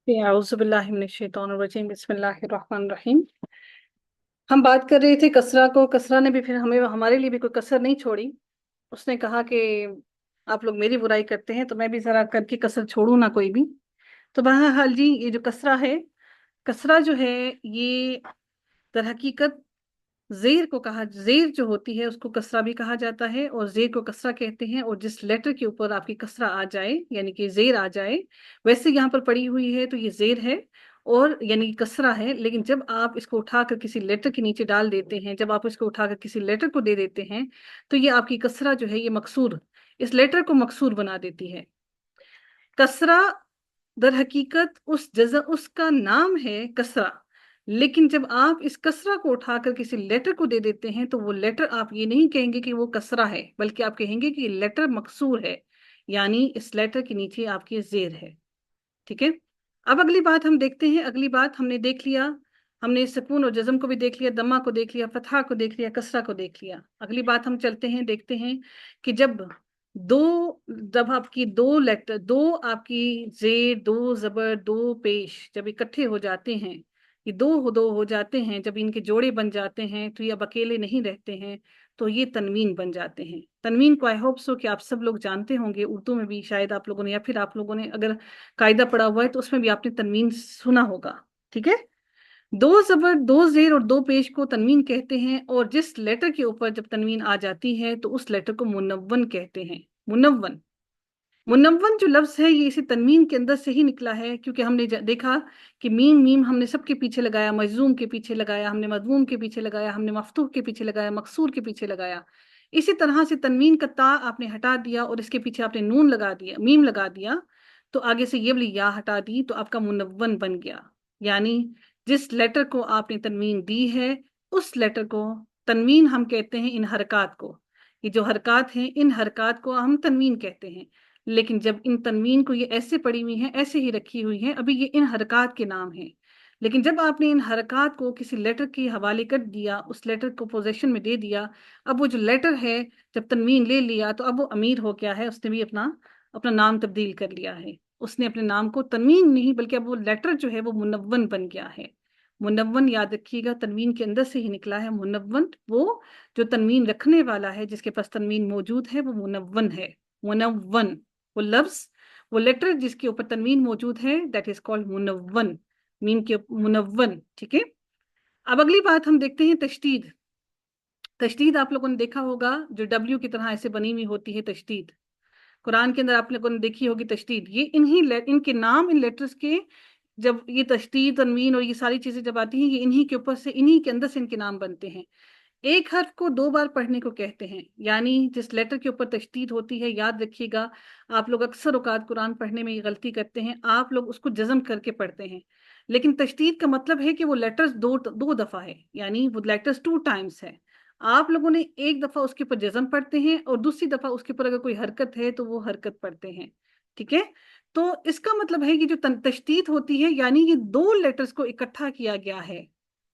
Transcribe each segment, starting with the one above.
औज़ुबिल्लाहिमिनश्शैतानिर्रजीम बिस्मिल्लाहिर्रहमानिर्रहीम। हम बात कर रहे थे कसरा को। कसरा ने भी फिर हमें हमारे लिए भी कोई कसर नहीं छोड़ी। उसने कहा कि आप लोग मेरी बुराई करते हैं तो मैं भी जरा करके कसर छोड़ूं ना कोई भी। तो बहरहाल जी, ये जो कसरा है, कसरा जो है ये दर हकीकत ज़ेर को कहा, ज़ेर जो होती है उसको कसरा भी कहा जाता है और ज़ेर को कसरा कहते हैं। और जिस लेटर के ऊपर आपकी कसरा आ जाए यानी कि ज़ेर आ जाए, वैसे यहाँ पर पड़ी हुई है तो ये ज़ेर है और यानी कि कसरा है। लेकिन जब आप इसको उठाकर किसी लेटर के नीचे डाल देते हैं, जब आप इसको उठाकर किसी लेटर को दे देते हैं, तो ये आपकी कसरा जो है ये मकसूर, इस लेटर को मकसूर बना देती है। कसरा दर हकीकत उसका नाम है कसरा, लेकिन जब आप इस कसरा को उठाकर किसी लेटर को दे देते हैं तो वो लेटर आप ये नहीं कहेंगे कि वो कसरा है, बल्कि आप कहेंगे कि लेटर मकसूर है, यानी इस लेटर के नीचे आपकी जेर है। ठीक है। अब अगली बात हम देखते हैं। अगली बात हमने देख लिया, हमने सुकून और जज्म को भी देख लिया, दम्मा को देख लिया, फतहा को देख लिया, कसरा को देख लिया। अगली बात हम चलते हैं, देखते हैं कि दो जब आपकी दो लेटर, दो आपकी जेर, दो जबर, दो पेश जब इकट्ठे हो जाते हैं, ये दो हो जाते हैं, जब इनके जोड़े बन जाते हैं तो ये अब अकेले नहीं रहते हैं, तो ये तनवीन बन जाते हैं। तनवीन को आई होप सो कि आप सब लोग जानते होंगे, उर्दू में भी शायद आप लोगों ने, या फिर आप लोगों ने अगर कायदा पढ़ा हुआ है तो उसमें भी आपने तनवीन सुना होगा। ठीक है। दो जबर, दो जेर और दो पेश को तनवीन कहते हैं, और जिस लेटर के ऊपर जब तनवीन आ जाती है तो उस लेटर को मुनव्वन कहते हैं। मुनव्वन, मुनव्वन जो लफ्ज है ये इसी तनवीन के अंदर से ही निकला है, क्योंकि हमने देखा कि मीम मीम हमने सबके पीछे लगाया, मजलूम के पीछे लगाया, हमने मजमूम के पीछे लगाया, हमने मफतूह के पीछे लगाया, मकसूर के पीछे लगाया। इसी तरह से तनवीन का ता आपने हटा दिया और इसके पीछे आपने नून लगा दिया, मीम लगा दिया, तो आगे से ये वाली या हटा दी तो आपका मुनव्वन बन गया। यानी जिस लेटर को आपने तनवीन दी है उस लेटर को तनवीन हम कहते हैं, इन हरकत को, ये जो हरकत हैं इन हरकत को हम तनवीन कहते हैं। लेकिन जब इन तनवीन को ये ऐसे पड़ी हुई हैं, ऐसे ही रखी हुई हैं, अभी ये इन हरकत के नाम हैं, लेकिन जब आपने इन हरकत को किसी लेटर के हवाले कर दिया, उस लेटर को पोजेशन में दे दिया, अब वो जो लेटर है जब तनवीन ले लिया तो अब वो अमीर हो गया है, उसने भी अपना अपना नाम तब्दील कर लिया है। उसने अपने नाम को तनवीन नहीं, बल्कि अब वो लेटर जो है वो मुनव्वन बन गया है। मुनव्वन याद रखिएगा, तनवीन के अंदर से ही निकला है मुनव्वन। वो जो तनवीन रखने वाला है, जिसके पास तनवीन मौजूद है, वो मुनव्वन है। मुनव्वन, वो लफ्ज, वो लेटर जिसके ऊपर तनवीन मौजूद है, दैट इज कॉल्ड मुनव्वन। मीम के मुनव्वन। ठीक है। अब अगली बात हम देखते हैं, तशदीद। तशदीद आप लोगों ने देखा होगा, जो डब्ल्यू की तरह ऐसे बनी हुई होती है तशदीद। कुरान के अंदर आप लोगों ने देखी होगी तशदीद। ये इनके नाम, इन लेटर्स के, जब ये तशदीद, तनवीन और ये सारी चीजें जब आती हैं, ये इन्हीं के ऊपर से, इन्हीं के अंदर से इनके नाम बनते हैं। एक हर्फ को दो बार पढ़ने को कहते हैं, यानी जिस लेटर के ऊपर तशदीद होती है, याद रखिएगा, आप लोग अक्सर औकात कुरान पढ़ने में ये गलती करते हैं, आप लोग उसको जज़म करके पढ़ते हैं, लेकिन तशदीद का मतलब है कि वो लेटर्स दो दो दफा है, यानी वो लेटर्स टू टाइम्स है। आप लोगों ने एक दफा उसके ऊपर जज़म पढ़ते हैं और दूसरी दफा उसके ऊपर अगर कोई हरकत है तो वो हरकत पढ़ते हैं। ठीक है। तो इसका मतलब है कि जो तशदीद होती है, यानी ये दो लेटर्स को इकट्ठा किया गया है,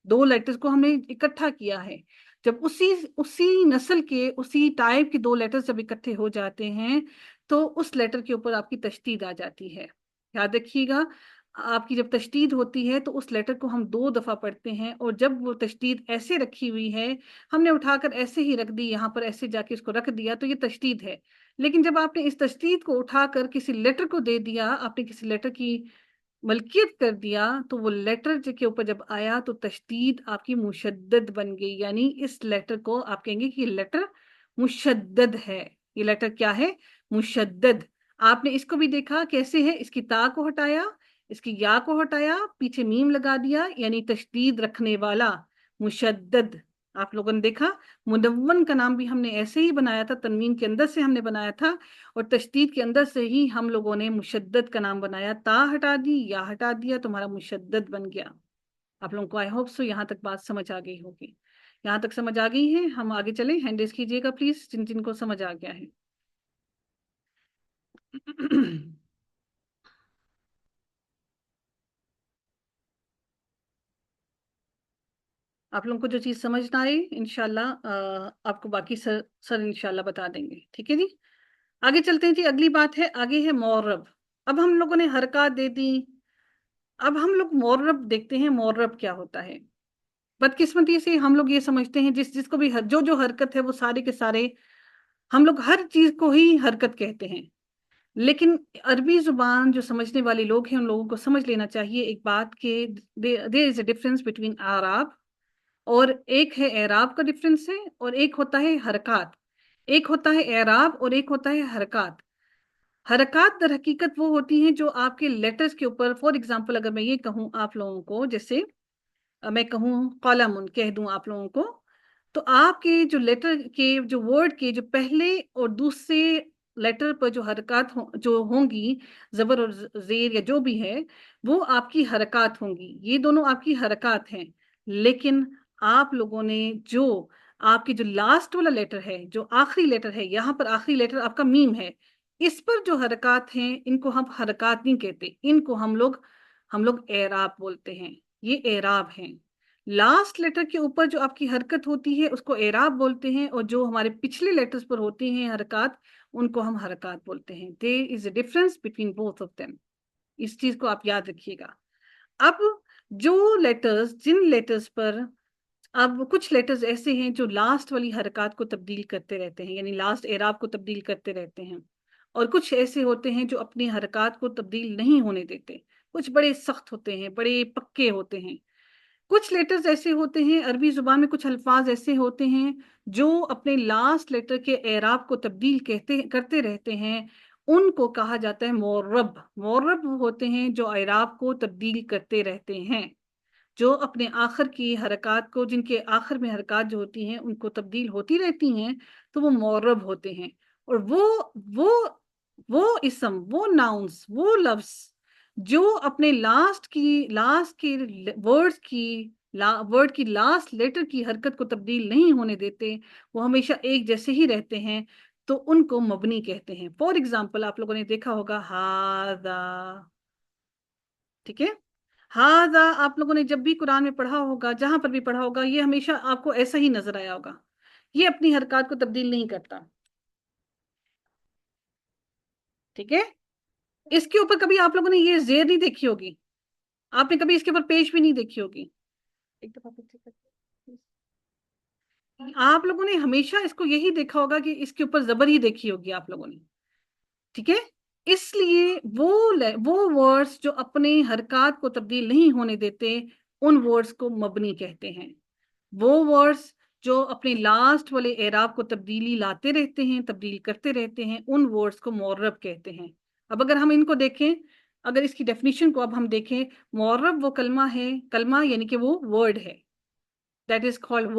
दो लेटर्स को हमने इकट्ठा किया है। जब उसी उसी नस्ल के, उसी टाइप के दो लेटर्स जब इकट्ठे हो जाते हैं तो उस लेटर के ऊपर आपकी तशदीद आ जाती है। याद रखिएगा, आपकी जब तशदीद होती है तो उस लेटर को हम दो दफा पढ़ते हैं, और जब वो तशदीद ऐसे रखी हुई है, हमने उठाकर ऐसे ही रख दी, यहाँ पर ऐसे जाके इसको रख दिया, तो ये तशदीद है। लेकिन जब आपने इस तशदीद को उठाकर किसी लेटर को दे दिया, आपने किसी लेटर की मलकियत कर दिया, तो वो लेटर के ऊपर जब आया तो तशदीद आपकी मुशद्दद बन गई, यानी इस लेटर को आप कहेंगे कि ये लेटर मुशद्दद है। ये लेटर क्या है? मुशद्दद। आपने इसको भी देखा कैसे है, इसकी ता को हटाया, इसकी या को हटाया, पीछे मीम लगा दिया, यानी तशदीद रखने वाला, मुशद्दद। आप लोगों ने देखा, मुनव्वन का नाम भी हमने ऐसे ही बनाया था, तनवीन के अंदर से हमने बनाया था, और तशदीद के अंदर से ही हम लोगों ने मुशद्दद का नाम बनाया। ता हटा दी, या हटा दिया, तुम्हारा मुशद्दद बन गया। आप लोगों को आई होप सो यहाँ तक बात समझ आ गई होगी। यहाँ तक समझ आ गई है? हम आगे चलें, हैंड रेस कीजिएगा प्लीज जिन जिनको समझ आ गया है। आप लोगों को जो चीज समझ ना आए, इंशाल्लाह आपको बाकी सर इंशाल्लाह बता देंगे। ठीक है जी। आगे चलते हैं जी। अगली बात है, आगे है मौरब। अब हम लोगों ने हरकत दे दी, अब हम लोग मौरब देखते हैं, मौरब क्या होता है। बदकिस्मती से हम लोग ये समझते हैं जिसको भी जो जो हरकत है वो सारे के सारे, हम लोग हर चीज को ही हरकत कहते हैं। लेकिन अरबी जुबान जो समझने वाले लोग हैं उन लोगों को समझ लेना चाहिए एक बात कि there is a difference between Arab, और एक है एराब का डिफरेंस है, और एक होता है हरकत। एक होता है एराब और एक होता है हरकत। हरकत दर हकीकत वो होती हैं जो आपके लेटर्स के ऊपर, फॉर एग्जांपल अगर मैं ये कहूँ आप लोगों को, जैसे मैं कहूँ कॉलम कह दूं आप लोगों को, तो आपके जो लेटर के जो वर्ड के जो पहले और दूसरे लेटर पर जो हरकत जो होंगी, जबर और जेर या जो भी है, वो आपकी हरकत होंगी। ये दोनों आपकी हरकत हैं। लेकिन आप लोगों ने जो आपकी जो लास्ट वाला लेटर है, जो आखिरी लेटर है, यहाँ पर आखिरी लेटर आपका मीम है, इस पर जो हरकत हैं इनको हम हरकत नहीं कहते, इनको हम लोग एराब बोलते हैं। ये एराब हैं। लास्ट लेटर के ऊपर जो आपकी हरकत होती है उसको एराब बोलते हैं, और जो हमारे पिछले लेटर्स पर होती हैं हरकत, उनको हम हरकत बोलते हैं। There is a difference between both of them. इस चीज को आप याद रखिएगा। अब जो लेटर्स, जिन लेटर्स पर, अब कुछ लेटर्स ऐसे हैं जो लास्ट वाली हरकत को तब्दील करते रहते हैं, यानी लास्ट एराब को तब्दील करते रहते हैं, और कुछ ऐसे होते हैं जो अपनी हरकत को तब्दील नहीं होने देते। कुछ बड़े सख्त होते हैं, बड़े पक्के होते हैं। कुछ लेटर्स ऐसे होते हैं, अरबी जुबान में कुछ अल्फाज ऐसे होते हैं जो अपने लास्ट लेटर के एराब को तब्दील कहते करते रहते हैं। उनको कहा जाता है मोरब। मोरब वो होते हैं जो एराब को तब्दील करते रहते हैं, जो अपने आखिर की हरकत को, जिनके आखिर में हरकत जो होती हैं उनको तब्दील होती रहती हैं, तो वो मोरब होते हैं। और वो वो इसम, वो नाउन्स, वो लफ्ज जो अपने लास्ट की वर्ड्स की वर्ड की लास्ट लेटर की हरकत को तब्दील नहीं होने देते, वो हमेशा एक जैसे ही रहते हैं, तो उनको मबनी कहते हैं। फॉर एग्जाम्पल आप लोगों ने देखा होगा हादा, ठीक है। हादा आप लोगों ने जब भी कुरान में पढ़ा होगा, जहां पर भी पढ़ा होगा, ये हमेशा आपको ऐसा ही नजर आया होगा। ये अपनी हरकत को तब्दील नहीं करता, ठीक है। इसके ऊपर कभी आप लोगों ने ये जेर नहीं देखी होगी, आपने कभी इसके ऊपर पेश भी नहीं देखी होगी। एक दफा फिर से आप लोगों ने हमेशा इसको यही देखा होगा कि इसके ऊपर जबर ही देखी होगी आप लोगों ने, ठीक है। इसलिए वो वर्ड्स जो अपने हरकत को तब्दील नहीं होने देते, उन वर्ड्स को मबनी कहते हैं। वो वर्ड्स जो अपने लास्ट वाले एराब को तब्दीली लाते रहते हैं, तब्दील करते रहते हैं, उन वर्ड्स को मुअर्रब कहते हैं। अब अगर हम इनको देखें, अगर इसकी डेफिनेशन को अब हम देखें, मुअर्रब वो कलमा है, कलमा यानी कि वो वर्ड है, that is called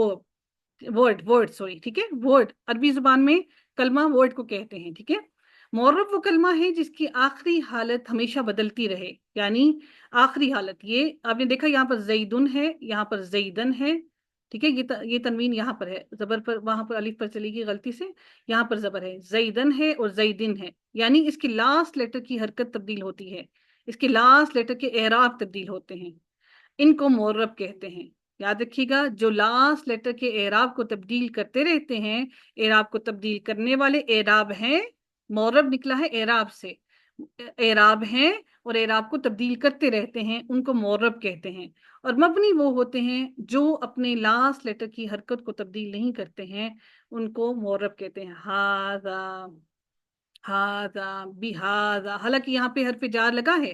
word sorry, ठीक है। वर्ड अरबी जुबान में कलमा वर्ड को कहते हैं, ठीक है। मुअर्रब वो कलमा है जिसकी आखिरी हालत हमेशा बदलती रहे, यानी आखिरी हालत, ये आपने देखा यहाँ पर जईदुन है, यहाँ पर जईदन है, ठीक है। ये तनवीन यहाँ पर है, जबर पर, वहां पर अलिफ पर चलेगी गलती से, यहाँ पर जबर है, जईदन है और जईदिन है, यानी इसकी लास्ट लेटर की हरकत तब्दील होती है, इसके लास्ट लेटर के एराब तब्दील होते हैं, इनको मुअर्रब कहते हैं। याद रखिएगा, जो लास्ट लेटर के एराब को तब्दील करते रहते हैं, एराब को तब्दील करने वाले एराब हैं। मुअर्रब निकला है एराब से, एराब हैं और एराब को तब्दील करते रहते हैं, उनको मुअर्रब कहते हैं। और मबनी वो होते हैं जो अपने लास्ट लेटर की हरकत को तब्दील नहीं करते हैं, उनको मुअर्रब कहते हैं। हाजा, हाजा, बिहाजा, हालांकि यहाँ पे हरफ जार लगा है,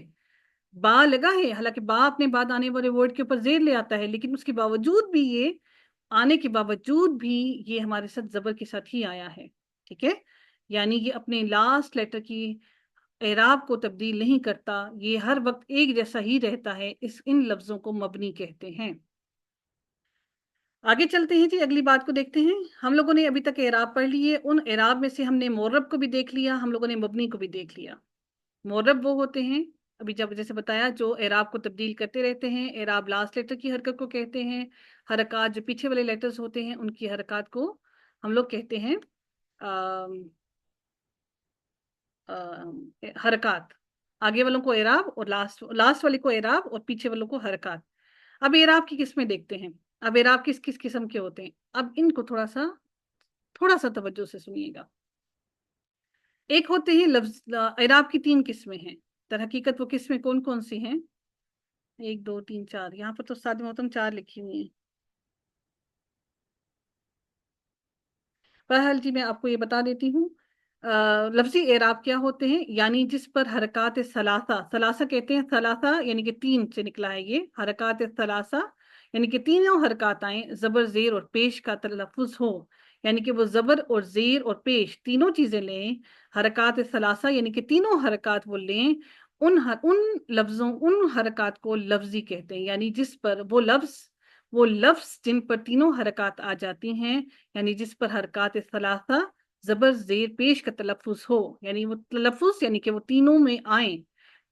बा लगा है, हालांकि बा अपने बाद आने वाले वर्ड के ऊपर जेर ले आता है, लेकिन उसके बावजूद भी ये, आने के बावजूद भी ये हमारे साथ जबर के साथ ही आया है, ठीक है। यानी ये अपने लास्ट लेटर की एराब को तब्दील नहीं करता, ये हर वक्त एक जैसा ही रहता है, इन लफ्जों को मबनी कहते हैं। आगे चलते हैं जी, अगली बात को देखते हैं। हम लोगों ने अभी तक एराब पढ़ लिए, उन एराब में से हमने मोरब को भी देख लिया, हम लोगों ने मबनी को भी देख लिया। मोरब वो होते हैं, अभी जब जैसे बताया, जो एराब को तब्दील करते रहते हैं, एराब लास्ट लेटर की हरकत को कहते हैं, हरकत जो पीछे वाले लेटर्स होते हैं उनकी हरकत को हम लोग कहते हैं हरकत। आगे वालों को एराब और लास्ट लास्ट वाले को एराब और पीछे वालों को हरकत। अब एराब की किस्में देखते हैं। अब एराब किस किस किस्म के होते हैं, अब इनको थोड़ा सा तवज्जो से सुनिएगा। एक होते हैं लफ्ज, एराब की तीन किस्में हैं। दर हकीकत वो किस्में कौन कौन सी हैं? 1 2 3 4, यहाँ पर तो साद मोहतम 4 लिखी हुई है। बहरहाल जी मैं आपको ये बता देती हूँ। लफ्जी एराब क्या होते हैं, यानी जिस पर हरकत सलासा, सलासा कहते हैं, सलासा यानी कि 3 से निकला है ये हरकत सलासा, यानी कि तीनों हरकत आए, जबर जेर और पेश का तलफ्फुज हो, यानी कि वो जबर और जेर और पेश तीनों चीजें लें। हरकत सलासा यानी कि तीनों हरकत वो लें, उन लफ्जों उन हरकत को लफ्जी कहते हैं, यानी जिस पर वो लफ्ज जिन पर तीनों हरकत आ जाती हैं, यानी जिस पर हरकत सलासा जबर जेर पेश का तलफ्फुज हो, यानी वो तलफ्फुज यानी कि वो तीनों में आए,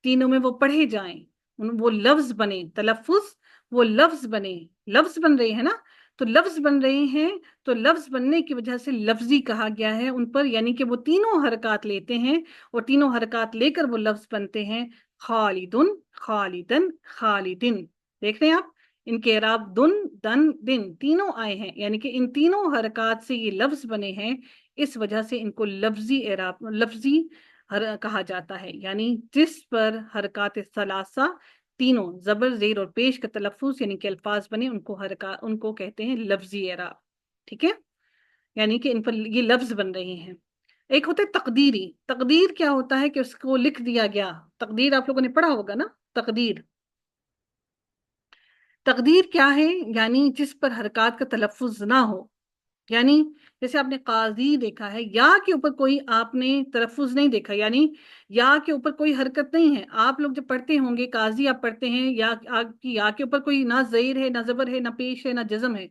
तीनों में वो पढ़े जाएं, वो लफ्ज बने, तलफ्फुज वो लफ्ज बने, लफ्ज बन रहे हैं ना, तो लफ्ज बन रहे हैं, तो लफ्ज बनने की वजह से लफ्जी कहा गया है उन पर, यानी कि वो तीनों हरकत लेते हैं और तीनों हरकत लेकर वो लफ्ज बनते हैं। खालिदुन, खालिदन, खालिदिन। देख रहे हैं आप, इनके एराब दुन दन दिन तीनों आए हैं, यानी कि इन तीनों हरकत से ये लफ्ज बने हैं, इस वजह से इनको लफ्जी एराब, लफ्जी कहा जाता है, यानी जिस पर हरकत सलासा तीनों जबर जेर और पेश का तलफ्फुज यानी कि अल्फाज बने, उनको कहते हैं लफ्जी एराब। ठीक है, यानी कि इन पर ये लफ्ज बन रहे हैं। एक होता है तकदीरी। तकदीर क्या होता है कि उसको लिख दिया गया, तकदीर आप लोगों ने पढ़ा होगा ना, तकदीर। तकदीर क्या है, यानी जिस पर हरकत का तलफ्फुज ना हो, यानी जैसे आपने काजी देखा है, या के ऊपर कोई आपने तलफ्फुज नहीं देखा, यानी या के ऊपर कोई हरकत नहीं है। आप लोग जब पढ़ते होंगे काजी आप पढ़ते हैं, या आपकी या के ऊपर कोई ना ज़ेर है ना ज़बर है ना पेश है ना जज़म है,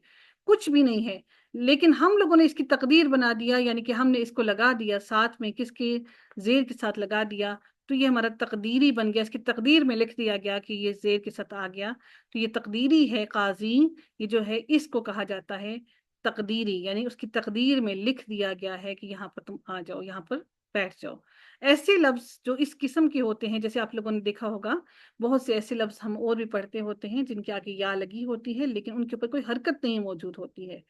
कुछ भी नहीं है, लेकिन हम लोगों ने इसकी तकदीर बना दिया, यानी कि हमने इसको लगा दिया साथ में, किसके, जेर के साथ लगा दिया, तो ये हमारा तकदीरी बन गया, इसकी तकदीर में लिख दिया गया कि ये जेर के साथ आ गया, तो ये तकदीरी है काजी। ये जो है इसको कहा जाता है तकदीरी, यानी उसकी तकदीर में लिख दिया गया है कि यहाँ पर तुम आ जाओ, यहाँ पर बैठ जाओ। ऐसे लफ्ज जो इस किस्म के होते हैं, जैसे आप लोगों ने देखा होगा, बहुत से ऐसे लफ्ज हम और भी पढ़ते होते हैं जिनके आगे या लगी होती है लेकिन उनके ऊपर कोई हरकत नहीं मौजूद होती है,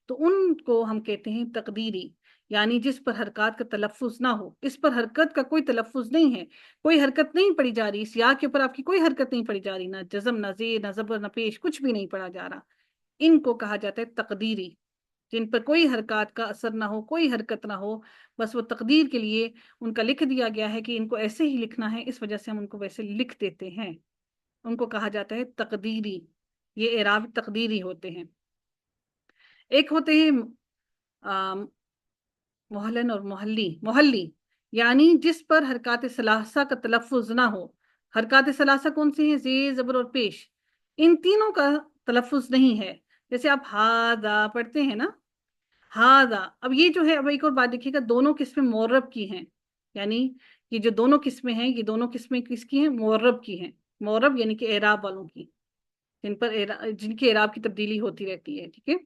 तो उनको हम कहते हैं तकदीरी, यानी जिस पर हरकत का तलफ्फुज ना हो, इस पर हरकत का कोई तलफ्फुज नहीं है, कोई हरकत नहीं पड़ी जा रही, इस या के ऊपर आपकी कोई हरकत नहीं पड़ी जा रही, ना जज़म ना ज़ेर ना ज़बर ना पेश, कुछ भी नहीं पड़ा जा रहा, इनको कहा जाता है तकदीरी। जिन पर कोई हरकत का असर ना हो, कोई हरकत ना हो, बस वो तकदीर के लिए उनका लिख दिया गया है कि इनको ऐसे ही लिखना है, इस वजह से हम उनको वैसे लिख देते हैं, उनको कहा जाता है तकदीरी। ये एराब तकदीरी होते हैं। एक होते हैं मोहल्लन और मोहल्ली। मोहल्ली यानी जिस पर हरकत सलासा का तलफ्फुज ना हो। हरकत सलासा कौन सी है, जेर जबर और पेश, इन तीनों का तलफ्फुज नहीं है। जैसे आप हादा पढ़ते हैं ना, हादा, अब ये जो है, अब एक और बात देखिएगा, दोनों किस्में मुअर्रब की हैं, यानी ये जो दोनों किस्में हैं, ये दोनों किस्में किसकी हैं, मुअर्रब की हैं। मुअर्रब यानी कि एराब वालों की, जिनकी एराब की तब्दीली होती रहती है। ठीक है,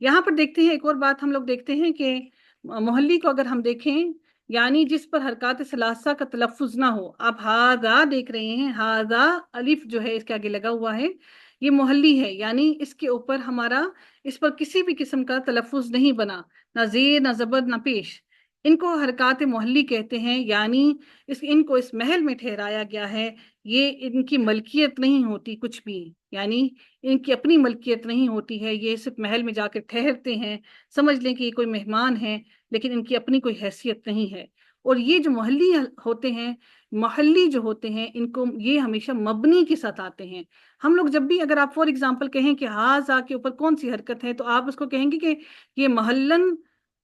यहाँ पर देखते हैं एक और बात, हम लोग देखते हैं कि मोहल्ली को अगर हम देखें, यानी जिस पर हरकत सलासा का तलफ्फुज ना हो। आप हाजा देख रहे हैं, हाजा अलिफ जो है इसके आगे लगा हुआ है, ये मोहल्ली है, यानी इसके ऊपर हमारा, इस पर किसी भी किस्म का तलफ्फुज नहीं बना, ना जेर ना जबर ना पेश, इनको हरकत मोहल्ली कहते हैं, यानी इनको इस महल में ठहराया गया है, ये इनकी मलकियत नहीं होती कुछ भी, यानी इनकी अपनी मलकियत नहीं होती है, ये सिर्फ महल में जाकर ठहरते हैं, समझ लें कि ये कोई मेहमान है, लेकिन इनकी अपनी कोई हैसियत नहीं है। और ये जो मोहल्ली होते हैं, मोहल्ली जो होते हैं, इनको ये हमेशा मबनी के साथ आते हैं। हम लोग जब भी, अगर आप फॉर एग्जांपल कहें कि हाजा के ऊपर कौन सी हरकत है, तो आप उसको कहेंगे कि ये महल्लन,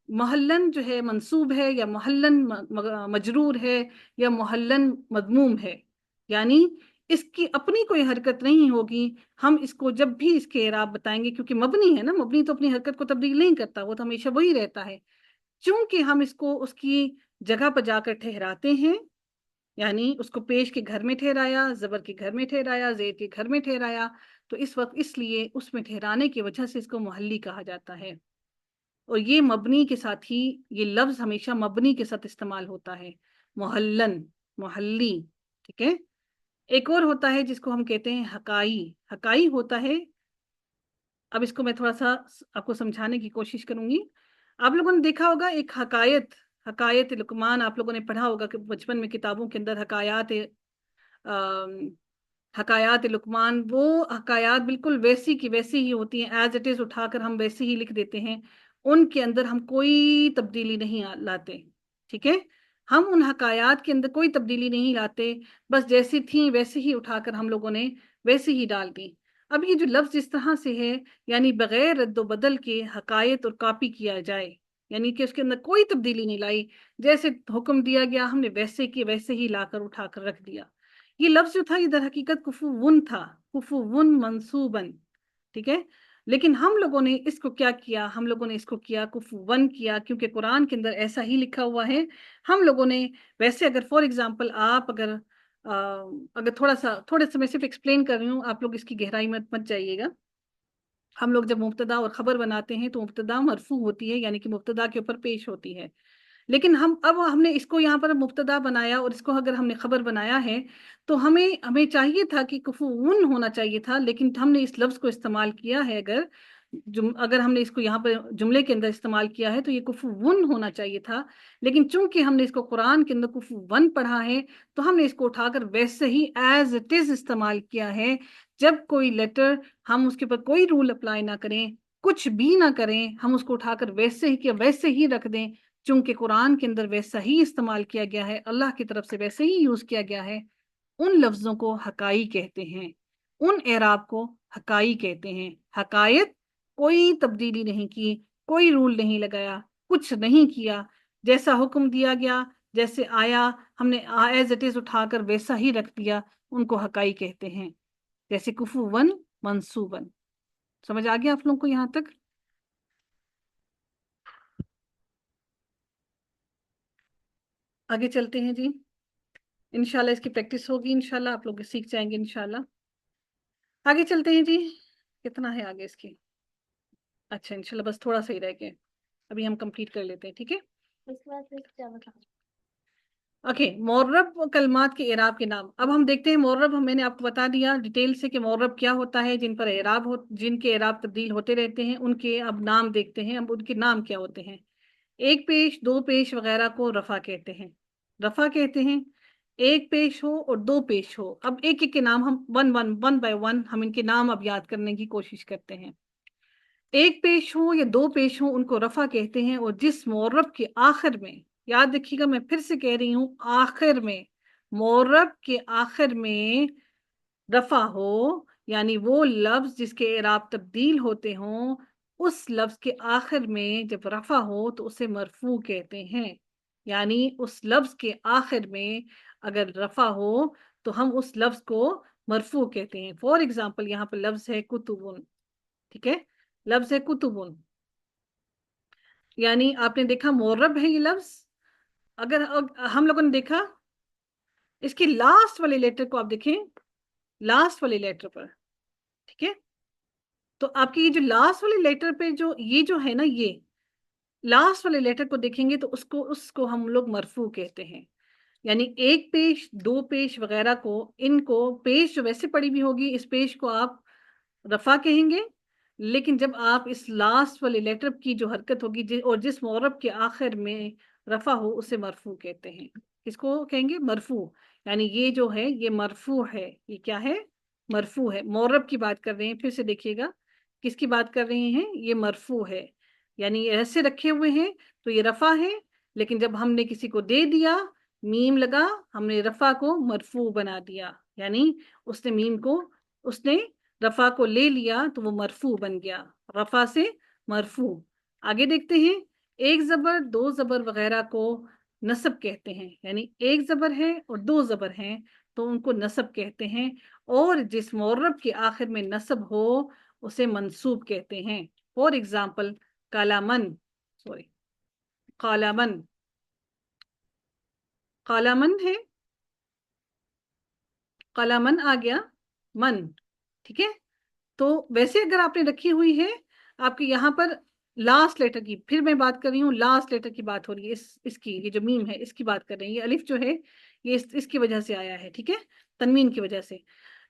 महल्लन जो है मंसूब है, या महल्लन मजरूर है, या महल्लन मजमूम है, यानी इसकी अपनी कोई हरकत नहीं होगी। हम इसको जब भी इसके एराब बताएंगे, क्योंकि मबनी है ना, मबनी तो अपनी हरकत को तब्दील नहीं करता, वो तो हमेशा वही रहता है, चूंकि हम इसको उसकी जगह पर जाकर ठहराते हैं, यानी उसको पेश के घर में ठहराया, जबर के घर में ठहराया, जेर के घर में ठहराया, तो इस वक्त इसलिए उसमें ठहराने की वजह से इसको मोहल्ली कहा जाता है। और ये मबनी के साथ ही, ये लफ्ज हमेशा मबनी के साथ इस्तेमाल होता है, मोहल्लन, मोहल्ली। ठीक है, एक और होता है जिसको हम कहते हैं हकाई। हकाई होता है, अब इसको मैं थोड़ा सा आपको समझाने की कोशिश करूंगी। आप लोगों ने देखा होगा एक हकायत, हकायत लुकमान, आप लोगों ने पढ़ा होगा कि बचपन में किताबों के अंदर हकायात حکایات لقمان، وہ حکایات بالکل ویسی کی ویسی ہی ہوتی ہیں، ایز اٹ از اٹھا کر ہم ویسے ہی لکھ دیتے ہیں، ان کے اندر ہم کوئی تبدیلی نہیں لاتے، ٹھیک ہے؟ ہم ان حکایات کے اندر کوئی تبدیلی نہیں لاتے، بس جیسی تھیں ویسے ہی اٹھا کر ہم لوگوں نے ویسے ہی ڈال دی۔ اب یہ جو لفظ اس طرح سے ہے، یعنی بغیر رد و بدل کے حکایت اور کاپی کیا جائے، یعنی کہ اس کے اندر کوئی تبدیلی نہیں لائی، جیسے حکم دیا گیا ہم نے ویسے کے ویسے ہی لا کر اٹھا کر رکھ دیا۔ یہ لفظ جو تھا یہ در حقیقت کفون تھا، کفون منصوبن، ٹھیک ہے؟ لیکن ہم لوگوں نے اس کو کیا کیا، ہم لوگوں نے اس کو کیا کفون کیا، کیونکہ قرآن کے اندر ایسا ہی لکھا ہوا ہے۔ ہم لوگوں نے ویسے اگر فار ایگزامپل آپ اگر تھوڑا سا میں صرف ایکسپلین کر رہی ہوں، آپ لوگ اس کی گہرائی میں مت جائیے گا۔ ہم لوگ جب مبتدا اور خبر بناتے ہیں تو مبتدا مرفوع ہوتی ہے، یعنی کہ مبتدا کے اوپر پیش ہوتی ہے، لیکن ہم نے اس کو یہاں پر مبتدا بنایا اور اس کو اگر ہم نے خبر بنایا ہے تو ہمیں چاہیے تھا کہ کفون ہونا چاہیے تھا، لیکن ہم نے اس لفظ کو استعمال کیا ہے، اگر ہم نے اس کو یہاں پر جملے کے اندر استعمال کیا ہے تو یہ کفون ہونا چاہیے تھا، لیکن چونکہ ہم نے اس کو قرآن کے اندر کفون پڑھا ہے تو ہم نے اس کو اٹھا کر ویسے ہی ایز اٹ از استعمال کیا ہے۔ جب کوئی لیٹر ہم اس کے اوپر کوئی رول اپلائی نہ کریں، کچھ بھی نہ کریں، ہم اس کو اٹھا کر ویسے ہی ویسے ہی رکھ دیں، چونکہ قرآن کے اندر ویسا ہی استعمال کیا گیا ہے، اللہ کی طرف سے ویسے ہی یوز کیا گیا ہے، ان لفظوں کو حقائی کہتے ہیں، ان اعراب کو حقائی کہتے ہیں۔ حقائق، کوئی تبدیلی نہیں کی، کوئی رول نہیں لگایا، کچھ نہیں کیا، جیسا حکم دیا گیا، جیسے آیا ہم نے ایز اٹ از اٹھا کر ویسا ہی رکھ دیا، ان کو حقائی کہتے ہیں، جیسے کفون منصوبن۔ سمجھ آ گیا آپ لوگوں کو یہاں تک؟ آگے چلتے ہیں جی، انشاءاللہ اس کی پریکٹس ہوگی، انشاءاللہ آپ لوگ سیکھ جائیں گے انشاءاللہ۔ آگے چلتے ہیں جی، کتنا ہے آگے اس کی؟ اچھا انشاءاللہ بس تھوڑا سا ہی رہ گیا، ابھی ہم کمپلیٹ کر لیتے ہیں، ٹھیک ہے؟ اس کے بعد کیا مطلب؟ اوکے، معرب کلمات کے اعراب کے نام۔ اب ہم دیکھتے ہیں معرب، میں نے آپ کو بتا دیا ڈیٹیل سے کہ معرب کیا ہوتا ہے، جن کے اعراب تبدیل ہوتے رہتے ہیں، ان کے اب نام دیکھتے ہیں، اب ان کے نام کیا ہوتے ہیں۔ ایک پیش، دو پیش وغیرہ کو رفع کہتے ہیں، رفع کہتے ہیں۔ ایک پیش ہو اور دو پیش ہو، اب ایک ایک کے نام ہم ون بائی ون ہم ان کے نام اب یاد کرنے کی کوشش کرتے ہیں۔ ایک پیش ہو یا دو پیش ہو ان کو رفع کہتے ہیں، اور جس معرب کے آخر میں، یاد رکھیے گا میں پھر سے کہہ رہی ہوں، آخر میں، معرب کے آخر میں رفع ہو، یعنی وہ لفظ جس کے اعراب تبدیل ہوتے ہوں، اس لفظ کے آخر میں جب رفع ہو تو اسے مرفوع کہتے ہیں، یعنی اس لفظ کے آخر میں اگر رفع ہو تو ہم اس لفظ کو مرفوع کہتے ہیں۔ فور ایگزامپل یہاں پر لفظ ہے کتبن، ٹھیک ہے؟ لفظ ہے کتبن، یعنی آپ نے دیکھا معرب ہے یہ لفظ، اگر ہم لوگوں نے دیکھا اس کی لاسٹ والے لیٹر کو، آپ دیکھیں لاسٹ والے لیٹر پر، ٹھیک ہے؟ تو آپ کی یہ جو لاسٹ والے لیٹر پہ یہ جو ہے نا، یہ لاسٹ والے لیٹر کو دیکھیں گے تو اس کو ہم لوگ مرفوع کہتے ہیں، یعنی ایک پیش، دو پیش وغیرہ کو، ان کو پیش جو ویسے پڑی بھی ہوگی، اس پیش کو آپ رفع کہیں گے، لیکن جب آپ اس لاسٹ والے لیٹر کی جو حرکت ہوگی اور جس معرب کے آخر میں رفع ہو اسے مرفوع کہتے ہیں۔ کس کو کہیں گے؟ مرفوع، یعنی یہ جو ہے یہ مرفوع ہے، یہ کیا ہے؟ مرفوع ہے۔ معرب کی بات کر رہے ہیں، پھر سے دیکھیے گا کس کی بات کر رہے ہیں، یہ مرفوع ہے، یعنی ایسے رکھے ہوئے ہیں تو یہ رفع ہے، لیکن جب ہم نے کسی کو دے دیا میم لگا، ہم نے رفع کو مرفوع بنا دیا، یعنی اس نے رفع کو لے لیا تو وہ مرفوع بن گیا، رفع سے مرفوع۔ آگے دیکھتے ہیں، ایک زبر، دو زبر وغیرہ کو نصب کہتے ہیں، یعنی ایک زبر ہے اور دو زبر ہیں تو ان کو نصب کہتے ہیں، اور جس معرب کے آخر میں نصب ہو اسے منصوب کہتے ہیں۔ فور ایگزامپل کالامن، قالمن، قالمن ہے، قلمن آ گیا، من، ٹھیک ہے؟ تو ویسے اگر آپ نے رکھی ہوئی ہے آپ کے یہاں پر لاسٹ لیٹر کی، پھر میں بات کر رہی ہوں لاسٹ لیٹر کی بات ہو رہی ہے، اس کی یہ جو میم ہے اس کی بات کر رہے ہیں، یہ الف جو ہے یہ اس کی وجہ سے آیا ہے، ٹھیک ہے؟ تنوین کی وجہ سے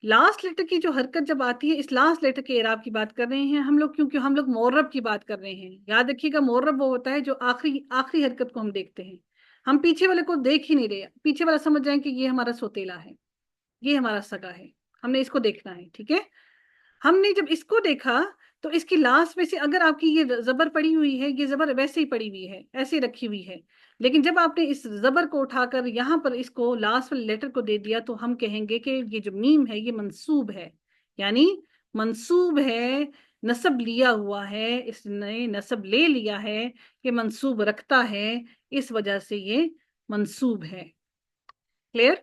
لاسٹ لیٹر کی جو حرکت جب آتی ہے، اس لاسٹ لیٹر کے اعراب کی بات کر رہے ہیں ہم لوگ، کیونکہ ہم لوگ معرب کی بات کر رہے ہیں۔ یاد رکھیے گا معرب وہ ہوتا ہے جو آخری حرکت کو ہم دیکھتے ہیں، ہم پیچھے والے کو دیکھ ہی نہیں رہے، پیچھے والا سمجھ جائیں کہ یہ ہمارا سوتیلا ہے، یہ ہمارا سگا ہے، हमने इसको देखना है, ठीक है। हमने जब इसको देखा तो इसकी लास्ट में से अगर आपकी ये जबर पड़ी हुई है, ये जबर वैसे ही पड़ी हुई है, ऐसे रखी हुई है, लेकिन जब आपने इस जबर को उठाकर यहाँ पर इसको लास्ट वाले लेटर को दे दिया तो हम कहेंगे कि ये जो मीम है ये मंसूब है, यानी मंसूब है, नसब लिया हुआ है, इसने नसब ले लिया है, ये मंसूब रखता है, इस वजह से ये मंसूब है। क्लियर।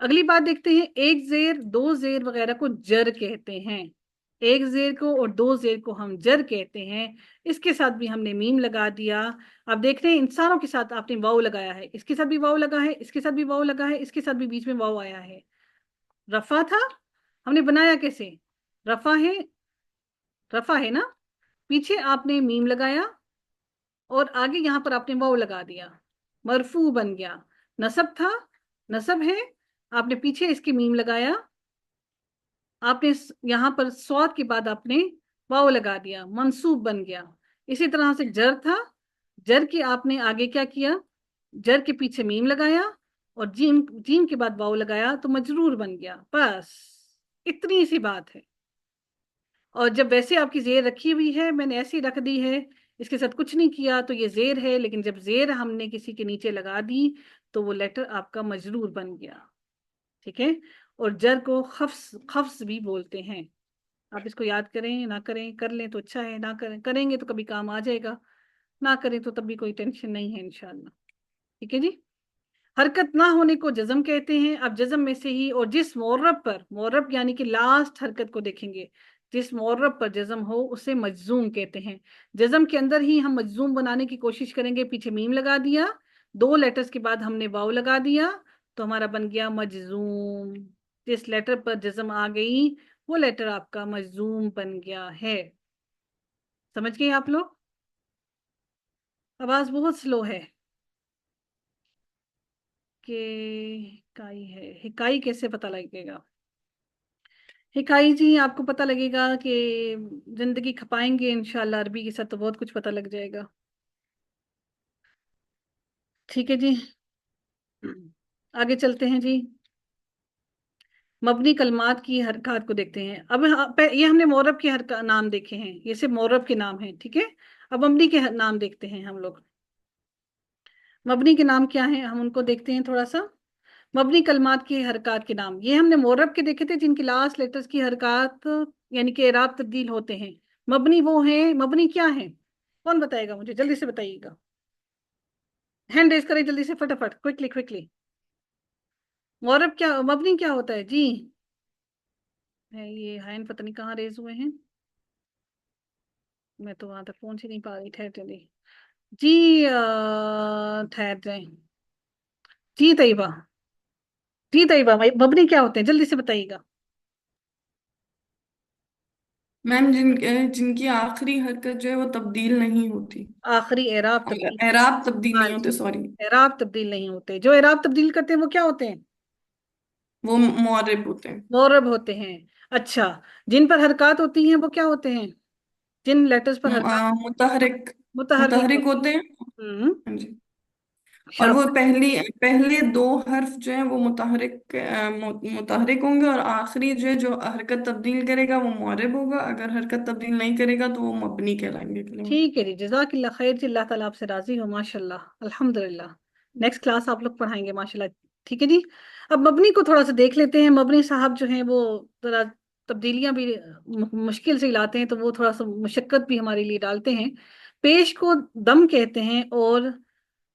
अगली बात देखते हैं, एक जेर दो जेर वगैरह को जर कहते हैं। एक जेर को और दो जेर को हम जर कहते हैं। इसके साथ भी हमने मीम लगा दिया। अब देख रहे हैं इंसानों के साथ आपने वाव लगाया है, इसके साथ भी वाव लगा है, इसके साथ भी वाव लगा है, इसके साथ भी बीच में वाव आया है। रफा था, हमने बनाया कैसे, रफा है, रफा है ना, पीछे आपने मीम लगाया और आगे यहां पर आपने वाव लगा दिया, मरफू बन गया। नसब था, नसब है, आपने पीछे इसके मीम लगाया, आपने यहां पर स्वाद के बाद आपने वाव लगा दिया, मंसूब बन गया। इसी तरह से जर था, जर के आपने आगे क्या किया, जर के पीछे मीम लगाया और जीम, जीम के बाद वाव लगाया तो मजरूर बन गया। बस इतनी सी बात है। और जब वैसे आपकी जेर रखी हुई है, मैंने ऐसी रख दी है, इसके साथ कुछ नहीं किया, तो ये जेर है, लेकिन जब जेर हमने किसी के नीचे लगा दी तो वो लेटर आपका मजरूर बन गया, ठीक है। और जर को खफ्स, खफ्स भी बोलते हैं। आप इसको याद करें ना करें, कर लें तो अच्छा है, ना करें, करेंगे तो कभी काम आ जाएगा, ना करें तो तब भी कोई टेंशन नहीं है इंशाल्लाह, ठीक है जी। हरकत ना होने को जज्म कहते हैं। अब जज्म में से ही, और जिस मोरब पर, मोरब यानी कि लास्ट हरकत को देखेंगे, जिस मोरब पर जज्म हो उसे मजजूम कहते हैं। जज्म के अंदर ही हम मजजूम बनाने की कोशिश करेंगे, पीछे मीम लगा दिया, दो लेटर्स के बाद हमने वाव लगा दिया तो हमारा बन गया मजजूम। जिस लेटर पर जज्म आ गई वो लेटर आपका मजजूम बन गया है। समझ गए आप लोग। आवाज बहुत स्लो है कि हिकाई है, हिकाई कैसे पता लगेगा। हिकाई जी आपको पता लगेगा कि जिंदगी खपाएंगे इंशाल्लाह अरबी के साथ तो बहुत कुछ पता लग जाएगा, ठीक है जी। आगे चलते हैं जी, मबनी कलमात की हरकत को देखते हैं। अब ये हमने मोरब के हर नाम देखे हैं, ये सिर्फ मोरब के नाम हैं, ठीक है। अब मबनी के नाम देखते हैं हम लोग। मबनी के नाम क्या हैं हम उनको देखते हैं थोड़ा सा। मबनी कलमात की हरकत के नाम, ये हमने मोरब के देखे थे जिनकी लास्ट लेटर्स की हरकत यानी कि एराब तब्दील होते हैं। मबनी वो हैं, मबनी क्या है, कौन बताएगा मुझे, जल्दी से बताइएगा, हैंड रेज करें जल्दी से, फटाफट, क्विकली क्विकली। मोरब क्या, मबनी क्या होता है जी, है ये हैंड पता नहीं कहाँ रेज हुए हैं, मैं तो वहां तक पहुंच ही नहीं पा रही, ठहर जल्दी जी, ठहर जाए जी तैयबा, जी तैयबा, मबनी क्या होते हैं जल्दी से बताइएगा। मैम जिनकी आखिरी हरकत जो है वो तब्दील नहीं होती, आखिरी एराब तब्दील, एराब तब्दील हाँ नहीं होते, जी, सॉरी। एराब तब्दील नहीं होते, जो एराब तब्दील करते हैं वो क्या होते हैं, वो मुअर्रिब होते हैं। मौरब होते हैं। अच्छा, जिन पर हरकत होती हैं वो क्या होते हैं, जिन लेटर्स पर हरकत, मुतहरिक, मुतहर्रिक मुतहरिक होते होते हैं। हैं। हाँ जी। और वो शाबाश। पहले दो हर्फ जो है वो मुतहरिक मुतहरिक होंगे, और आखिरी जो है जो हरकत तब्दील करेगा वो मुअर्रिब होगा, अगर हरकत तब्दील नहीं करेगा तो वो मबनी कहलाएंगे कलिमा। ठीक है जी, जजाकिल्लाह खैर जी, अल्लाह ताला आपसे राजी हो माशाल्लाह अल्हम्दुलिल्लाह। नेक्स्ट क्लास आप लोग पढ़ाएंगे माशाल्लाह, ठीक है जी। अब मबनी को थोड़ा सा देख लेते हैं। मबनी साहब जो हैं वो जरा तब्दीलियां भी मुश्किल से लाते हैं, तो वो थोड़ा सा मुशक्कत भी हमारे लिए डालते हैं। पेश को दम कहते हैं,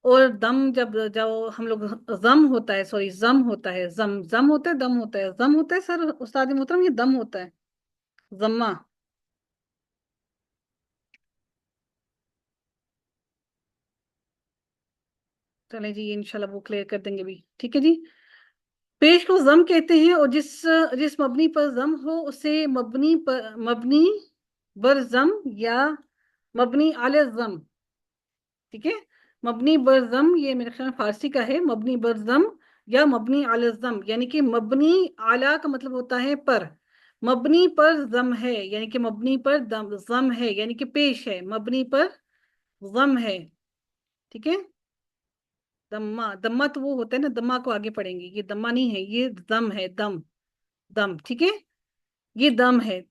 और दम जब जब हम लोग, जम होता है, सॉरी जम होता है, जम जम होता है, दम होता है, जम होता है सर उस्ताद मोहतरम, ये दम होता है, जम्मा। चले जी, ये इंशाल्लाह वो क्लियर कर देंगे भी, ठीक है जी। पेश को जम कहते हैं, और जिस जिस मबनी पर जम हो उसे मबनी पर, मबनी बर जम या मबनी आले जम, ठीक है। मबनी बर जम, ये मेरे ख्याल में फारसी का है, मबनी बर जम या मबनी आले जम, यानी कि मबनी आला का मतलब होता है पर, मबनी पर जम है यानी कि मबनी पर दम जम है यानी कि पेश है, मबनी पर जम है, ठीक है। दम्मा, दम्मा तो वो होता है ना, दम्मा को आगे पढ़ेंगे, ये दम्मा नहीं है, ये दम है, दम, दम, ठीक है, ये दम है,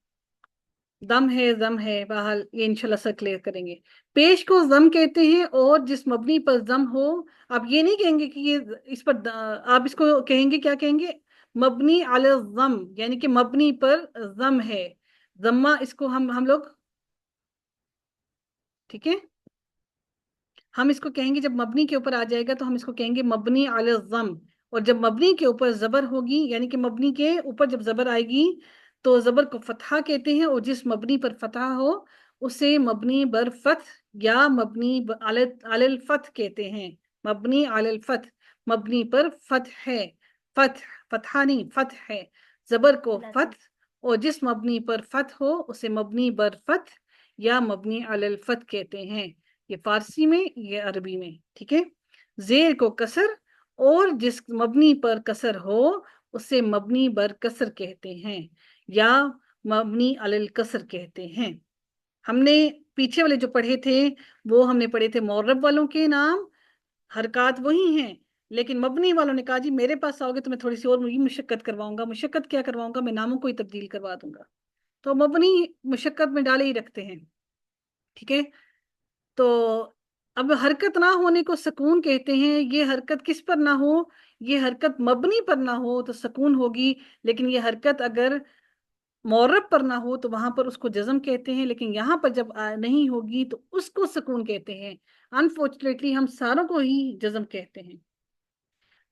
दम है, दम है, बहरहाल ये इंशाल्लाह सर क्लियर करेंगे। पेश को जम कहते हैं, और जिस मबनी पर जम हो, आप ये नहीं कहेंगे कि ये इस पर आप इसको कहेंगे, क्या कहेंगे, मबनी अल जम, यानी कि मबनी पर जम है, जम्मा, इसको हम लोग, ठीक है, हम इसको कहेंगे जब मबनी के ऊपर आ जाएगा तो हम इसको कहेंगे मबनी अल जम। और जब मबनी के ऊपर जबर होगी, यानी कि मबनी के ऊपर जब जबर आएगी, तो जबर को फतहा कहते हैं, और जिस मबनी पर फतहा हो उसे मबनी बर फत या मबनी अलल फत कहते हैं। मबनी अलल फत, मबनी पर फत है, फत, फतहा नहीं, फत है, जबर को फत, और जिस मबनी पर फत हो उसे मबनी बर फत या मबनी अलल फत कहते हैं। ये फारसी में, ये अरबी में, ठीक है। जेर को कसर, और जिस मबनी पर कसर हो उसे मबनी बर कसर कहते हैं, या मबनी अलल कसर कहते हैं। हमने पीछे वाले जो पढ़े थे, वो हमने पढ़े थे मौरब वालों के नाम, हरकत वही हैं, लेकिन मबनी वालों ने कहा जी मेरे पास आओगे तो मैं थोड़ी सी और मुशक्कत करवाऊंगा। मुशक्कत क्या करवाऊंगा, मैं नामों को ही तब्दील करवा दूंगा। तो मबनी मुशक्कत में डाले ही रखते हैं, ठीक है। तो अब हरकत ना होने को सुकून कहते हैं। ये हरकत किस पर ना हो, ये हरकत मबनी पर ना हो तो सुकून होगी, लेकिन ये हरकत अगर मौरब पर ना हो तो वहां पर उसको जज्म कहते हैं, लेकिन यहाँ पर जब नहीं होगी तो उसको सुकून कहते हैं। अनफॉर्चुनेटली हम सारों को ही जज्म कहते हैं।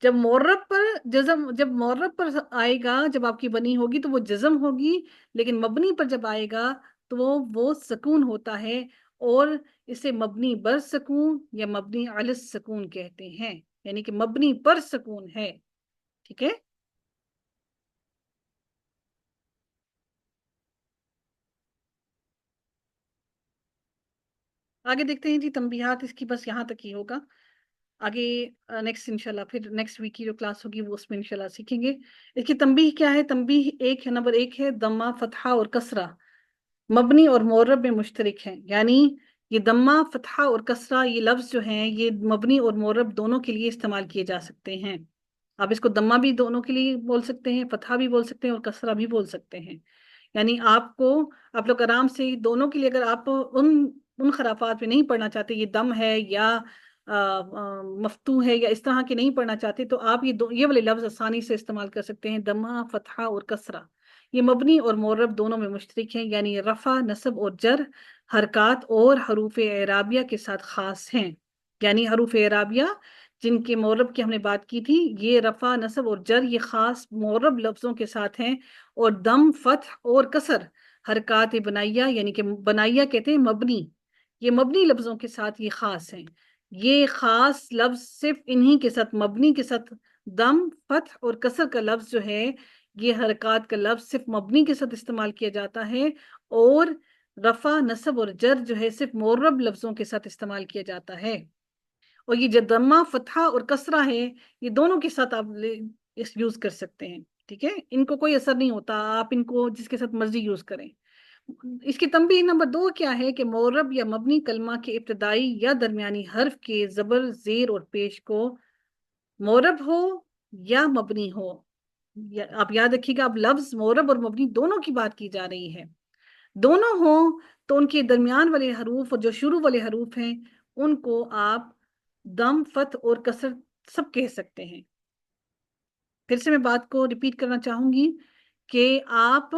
जब मोर्रब पर जज्म, जब मोर्रब पर आएगा, जब आपकी बनी होगी तो वो जज्म होगी, लेकिन मबनी पर जब आएगा तो वो सुकून होता है, और इसे मबनी बर सुकून या मबनी अल सुकून कहते हैं, यानी कि मबनी पर सुकून है, ठीक है। आगे देखते हैं जी, तंबीहात इसकी बस यहाँ तक ही होगा। आगे नेक्स्ट इंशाल्लाह, फिर नेक्स्ट वीक की जो क्लास होगी वो उसमें इंशाल्लाह सीखेंगे। इसकी तंबीह क्या है, तंबीह एक है, नंबर एक है, दम्मा फतहा और कसरा मबनी और मोरब में मुश्तरक हैं। यानी ये दम्मा फतहा और कसरा, ये लफ्ज जो हैं ये मबनी और मोरब दोनों के लिए इस्तेमाल किए जा सकते हैं। आप इसको दम्मा भी दोनों के लिए बोल सकते हैं, फतहा भी बोल सकते हैं, और कसरा भी बोल सकते हैं। यानी आपको, आप लोग आराम से दोनों के लिए, अगर आप उन खराफात में नहीं पढ़ना चाहते, ये दम है या मफ्तू है या इस तरह के नहीं पढ़ना चाहते, तो आप ये वाले लफ्ज आसानी से इस्तेमाल कर सकते हैं, दम्मा फतहा और कसरा। ये मबनी और मोरब दोनों में मुश्तरक हैं, यानी रफ़ा, नस्ब और जर हरकात और हरूफ एराबिया के साथ खास हैं। यानी हरूफ एराबिया जिनके मोरब की हमने बात की थी, ये रफ़ा, नस्ब और जर ये खास मोरब लफ्ज़ों के साथ हैं। और दम, फतह और कसर हरकात बनाइया, यानी कि बनाइया कहते हैं मबनी, ये मबनी लफ्ज़ों के साथ ये खास हैं। ये खास लफ्ज़ सिर्फ इन्हीं के साथ, मबनी के साथ, दम, फतह और कसर का लफ्ज़ जो है, ये हरकत का लफ्ज सिर्फ मबनी के साथ इस्तेमाल किया जाता है, और रफा, नसब और जर जो है सिर्फ मोरब लफ्जों के साथ इस्तेमाल किया जाता है। और ये जो दम्मा, फतहा और कसरा है, ये दोनों के साथ आप इस यूज कर सकते हैं, ठीक है। इनको कोई असर नहीं होता, आप इनको जिसके साथ मर्जी यूज करें। इसकी तंबीह नंबर दो क्या है कि मोरब या मबनी कलमा के इब्तदाई या दरमियानी हर्फ के जबर, जेर और पेश को मोरब हो या मबनी हो, आप याद रखिएगा, अब लफ्ज मोरब और मबनी दोनों की बात की जा रही है। दोनों हो तो उनके दरमियान वाले हरूफ और जो शुरू वाले हरूफ हैं उनको आप दम, फत और कसर सब कह सकते हैं। फिर से मैं बात को रिपीट करना चाहूंगी कि आप,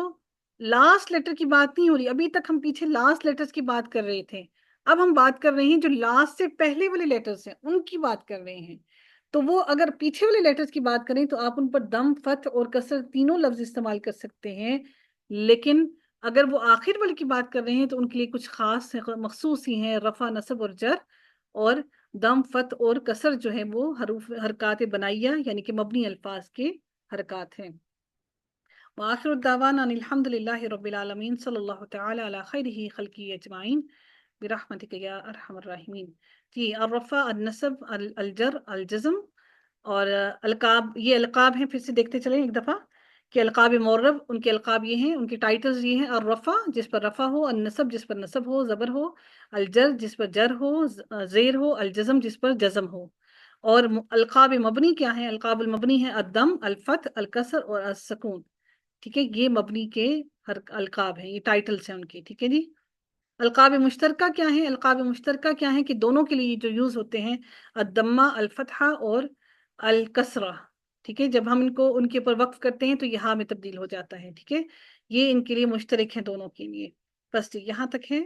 लास्ट लेटर की बात नहीं हो रही, अभी तक हम पीछे लास्ट लेटर्स की बात कर रहे थे, अब हम बात कर रहे हैं जो लास्ट से पहले वाले लेटर्स हैं उनकी बात कर रहे हैं। तो वो अगर पीछे वाले लेटर्स की बात करें तो आप उन पर दम, फत और कसर तीनों लफ्ज इस्तेमाल कर सकते हैं, लेकिन अगर वो आखिर वाले की बात कर रहे हैं तो उनके लिए कुछ खास मखसूस ही हैं, रफा, नसब और जर। और दम, फत और कसर जो है वो हरूफ हरकात बनाइया, यानी कि मबनी अल्फाज के हरकात हैं। वाखिर दावाना अनिल हम्दुलिल्लाहि रब्बिल आलमीन सल्लल्लाहु तआला अला खैरिही खल्की अजमाइन बिरहमतिक या अरहमर राहिमीन। जी, अर्रफ़ा, अन्नसब, अलजर, अलजज़म और अलकाब, ये अलकाब हैं। फिर से देखते चलें एक दफ़ा कि अलकाब मुअर्रब, उनके अलकाब ये हैं, उनके टाइटल्स ये हैं, अर्रफ़ा जिस पर रफ़ा हो, अन्नसब जिस पर नसब हो, ज़बर हो, अलजर जिस पर जर हो, ज़ेर हो, अलजज़म जिस पर जज़म हो। और अलकाब मबनी क्या है, अलकाब मबनी है अद्दम, अल्फत, अलकसर और अस्सकून। ٹھیک ہے، یہ مبنی کے ہر القاب ہیں، یہ ٹائٹلس ہیں ان کے، ٹھیک ہے جی۔ القاب مشترکہ کیا ہیں؟ القاب مشترکہ کیا ہیں کہ دونوں کے لیے جو یوز ہوتے ہیں، الضمہ، الفتحہ اور الکسرہ، ٹھیک ہے، جب ہم ان کو ان کے اوپر وقف کرتے ہیں تو یہاں میں تبدیل ہو جاتا ہے، ٹھیک ہے، یہ ان کے لیے مشترک ہیں دونوں کے لیے۔ بس یہاں تک ہے۔